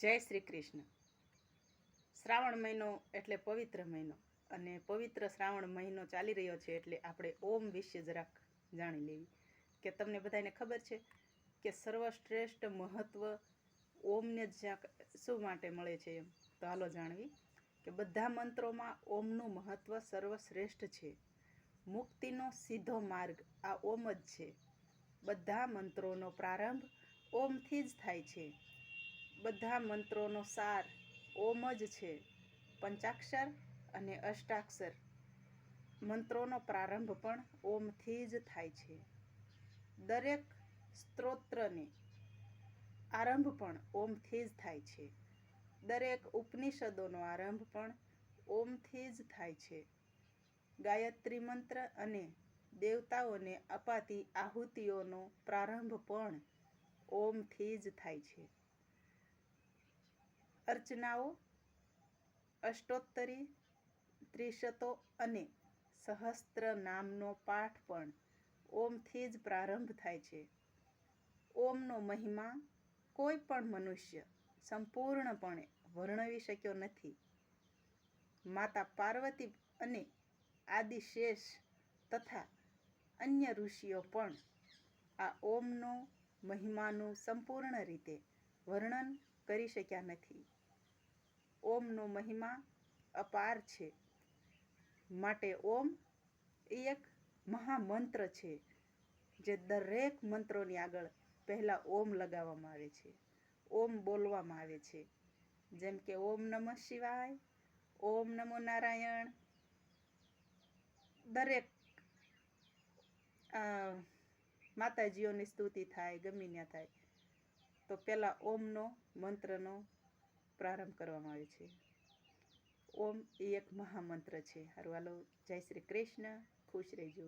જય શ્રી કૃષ્ણ. શ્રાવણ મહિનો એટલે પવિત્ર મહિનો, અને પવિત્ર શ્રાવણ મહિનો ચાલી રહ્યો છે એટલે આપણે ઓમ વિશે જરાક જાણી લેવી કે તમને બધાને ખબર છે કે સર્વશ્રેષ્ઠ મહત્વ ઓમને જ્યાં શું માટે મળે છે એમ. તો હાલો જાણવી કે બધા મંત્રોમાં ઓમનું મહત્વ સર્વશ્રેષ્ઠ છે. મુક્તિનો સીધો માર્ગ આ ઓમ જ છે. બધા મંત્રોનો પ્રારંભ ઓમથી જ થાય છે. બધા મંત્રોનો સાર ઓમ જ છે. પંચાક્ષર અને અષ્ટાક્ષર મંત્રોનો પ્રારંભ પણ ઓમથી જ થાય છે. દરેક સ્ત્રોત્રને આરંભ પણ ઓમથી જ થાય છે. દરેક ઉપનિષદોનો આરંભ પણ ઓમથી જ થાય છે. ગાયત્રી મંત્ર અને દેવતાઓને અપાતી આહુતિઓનો પ્રારંભ પણ ઓમથી જ થાય છે. અર્ચનાઓ, અષ્ટોત્તરી, ત્રિશતો અને સહસ્ત્ર નામનો પાઠ પણ ઓમથી જ પ્રારંભ થાય છે. ઓમનો મહિમા કોઈ પણ મનુષ્ય સંપૂર્ણપણે વર્ણવી શક્યો નથી. માતા પાર્વતી અને આદિશેષ તથા અન્ય ઋષિઓ પણ આ ઓમનો મહિમાનું સંપૂર્ણ રીતે વર્ણન કરી શક્યા નથી. ઓમનો મહિમા અપાર છે, માટે ઓમ એ એક મહામંત્ર છે જે દરેક મંત્રોની આગળ પહેલા ઓમ લગાવવામાં આવે છે, ઓમ બોલવામાં આવે છે. જેમ કે ઓમ નમઃ શિવાય, ઓમ નમો નારાયણ. દરેક માતાજીઓની સ્તુતિ થાય, ગમે ત્યાં થાય તો પહેલા ઓમનો મંત્રનો પ્રારંભ કરવામાં આવે છે. ઓમ એ એક મહામંત્ર છે. હારું હાલો, જય શ્રી કૃષ્ણ. ખુશ રહેજો.